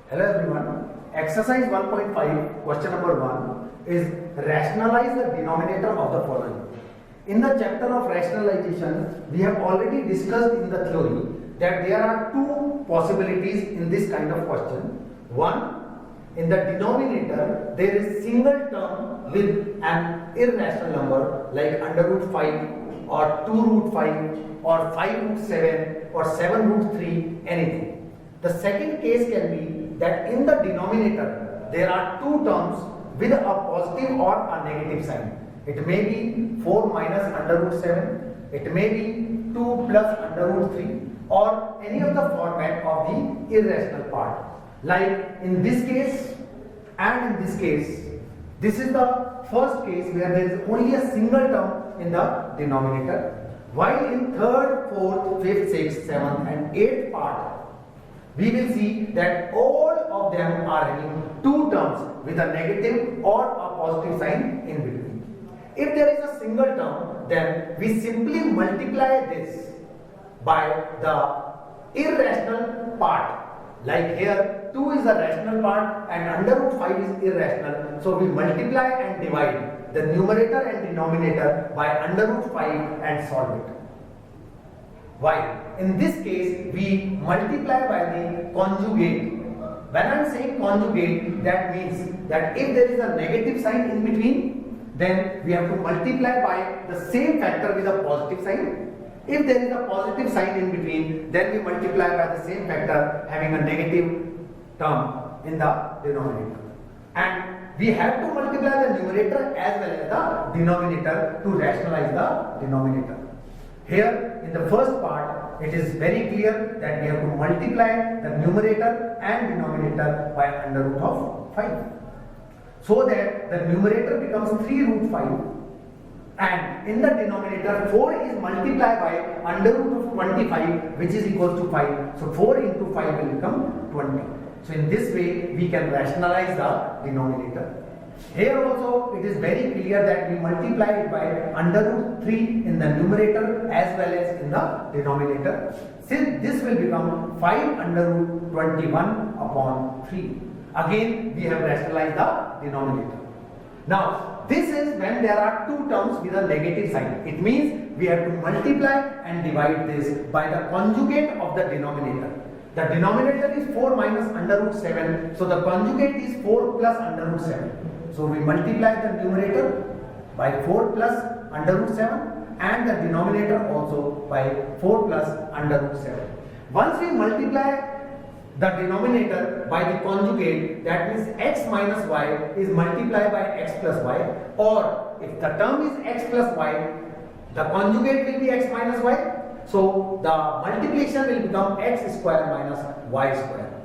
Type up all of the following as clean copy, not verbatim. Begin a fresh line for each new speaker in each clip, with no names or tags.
Hello everyone. Exercise 1.5 question number 1 is rationalize the denominator of the following. In the chapter of rationalization, we have already discussed in the theory that there are two possibilities in this kind of question. One, in the denominator there is single term with an irrational number like under root 5 or 2 root 5 or 5 root 7 or 7 root 3, anything. The second case can be that in the denominator there are two terms with a positive or a negative sign. It may be 4 minus under root 7, it may be 2 plus under root 3, or any of the format of the irrational part. Like in this case and in this case, this is the first case where there is only a single term in the denominator, while in third, fourth, fifth, sixth, seventh and eighth part, we will see that all of them are having two terms with a negative or a positive sign in between. If there is a single term, then we simply multiply this by the irrational part. Like here, 2 is the rational part and under root 5 is irrational. So we multiply and divide the numerator and denominator by under root 5 and solve it. Why? In this case, we multiply by the conjugate. When I am saying conjugate, that means that if there is a negative sign in between, then we have to multiply by the same factor with a positive sign. If there is a positive sign in between, then we multiply by the same factor having a negative term in the denominator. And we have to multiply the numerator as well as the denominator to rationalize the denominator. Here in the first part, it is very clear that we have to multiply the numerator and denominator by under root of 5. So that the numerator becomes 3 root 5 and in the denominator 4 is multiplied by under root of 25, which is equal to 5. So 4 into 5 will become 20. So in this way we can rationalize the denominator. Here also it is very clear that we multiply it by under root 3 in the numerator as well as in the denominator. Since this will become 5 under root 21 upon 3. Again we have rationalized the denominator. Now this is when there are two terms with a negative sign. It means we have to multiply and divide this by the conjugate of the denominator. The denominator is 4 minus under root 7. So the conjugate is 4 plus under root 7. So we multiply the numerator by 4 plus under root 7 and the denominator also by 4 plus under root 7. Once we multiply the denominator by the conjugate, that means x minus y is multiplied by x plus y, or if the term is x plus y, the conjugate will be x minus y. So the multiplication will become x square minus y square.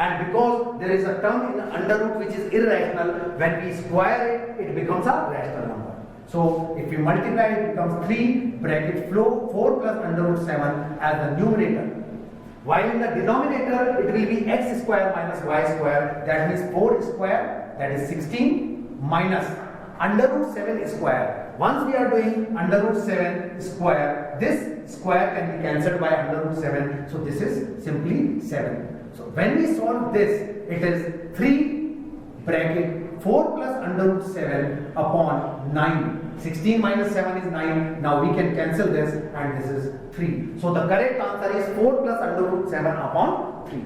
And because there is a term in the under root which is irrational, when we square it, it becomes a rational number. So if we multiply, it becomes 3 bracket flow 4 plus under root 7 as the numerator. While in the denominator, it will be x square minus y square, that means 4 square, that is 16, minus under root 7 square. Once we are doing under root 7 square, this square can be cancelled by under root 7, so this is simply 7. So when we solve this, it is 3 bracket 4 plus under root 7 upon 9. 16 minus 7 is 9. Now we can cancel this and this is 3. So the correct answer is 4 plus under root 7 upon 3.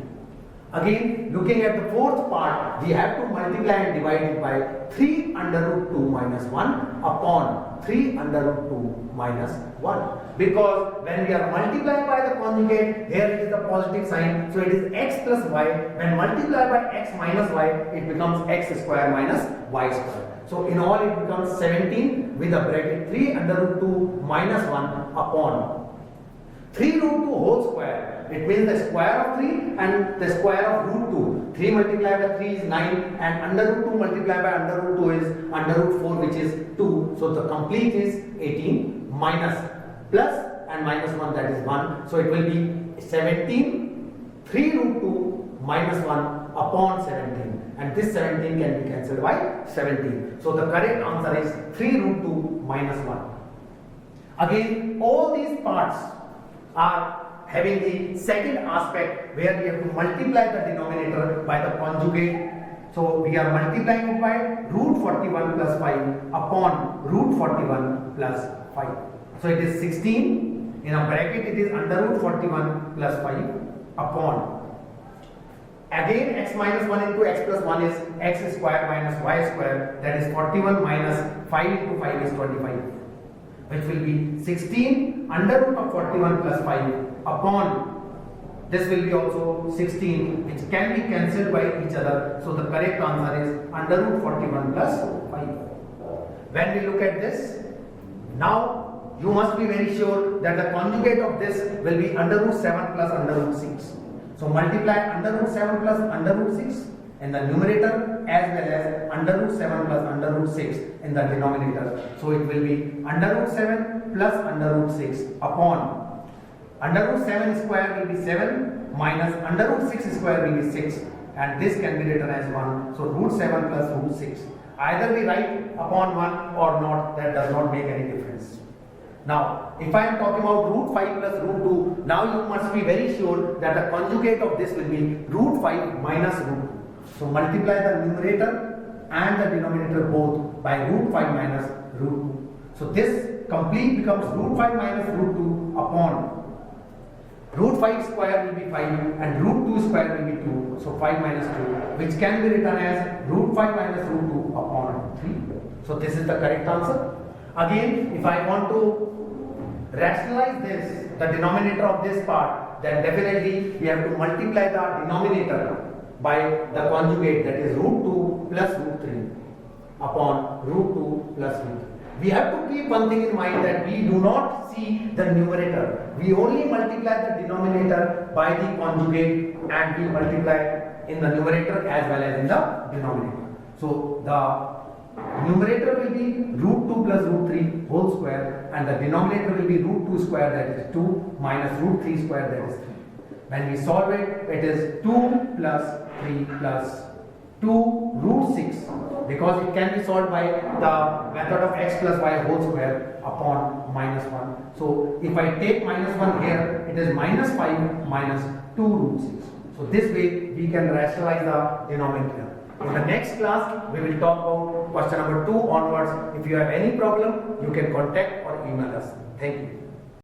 Again, looking at the fourth part, we have to multiply and divide it by 3 under root 2 minus 1 upon 3 under root 2 minus 1. Because when we are multiplying by the conjugate, here it is the positive sign, so it is x plus y. When multiplied by x minus y, it becomes x square minus y square. So in all it becomes 17 with a bracket 3 under root 2 minus 1 upon 3 root 2 whole square. It means the square of 3 and the square of root 2. 3 multiplied by 3 is 9 and under root 2 multiplied by under root 2 is under root 4, which is 2. So the complete is 18 minus plus and minus 1, that is 1. So it will be 17 3 root 2 minus 1 upon 17. And this 17 can be cancelled by 17. So the correct answer is 3 root 2 minus 1. Again, all these parts are having the second aspect where we have to multiply the denominator by the conjugate. So we are multiplying it by root 41 plus 5 upon root 41 plus 5. So it is 16, in a bracket it is under root 41 plus 5 upon. Again x minus 1 into x plus 1 is x square minus y square, that is 41 minus 5 into 5 is 25, which will be 16 under root of 41 plus 5 upon, this will be also 16, which can be cancelled by each other. So the correct answer is under root 41 plus 5. When we look at this, now you must be very sure that the conjugate of this will be under root 7 plus under root 6. So multiply under root 7 plus under root 6 in the numerator as well as under root 7 plus under root 6 in the denominator. So it will be under root 7 plus under root 6 upon under root 7 square will be 7 minus under root 6 square will be 6, and this can be written as 1. So root 7 plus root 6. Either we write upon 1 or not, that does not make any difference. Now, if I am talking about root 5 plus root 2, now you must be very sure that the conjugate of this will be root 5 minus root 2. So multiply the numerator and the denominator both by root 5 minus root 2. So this complete becomes root 5 minus root 2 upon root 5 square will be 5 and root 2 square will be 2. So 5 minus 2, which can be written as root 5 minus root 2 upon 3. So this is the correct answer. Again, if I want to rationalize this, the denominator of this part, then definitely we have to multiply the denominator by the conjugate, that is root 2 plus root 3 upon root 2 plus root 3. We have to keep one thing in mind, that we do not see the numerator. We only multiply the denominator by the conjugate, and we multiply in the numerator as well as in the denominator. So the numerator will be root 2 plus root 3 whole square, and the denominator will be root 2 square, that is 2, minus root 3 square, that is 3. When we solve it, it is 2 plus 3 plus 2 root 6, because it can be solved by the method of x plus y whole square upon minus 1. So if I take minus 1 here, it is minus 5 minus 2 root 6. So this way we can rationalize the denominator. In the next class, we will talk about question number 2 onwards. If you have any problem, you can contact or email us. Thank you.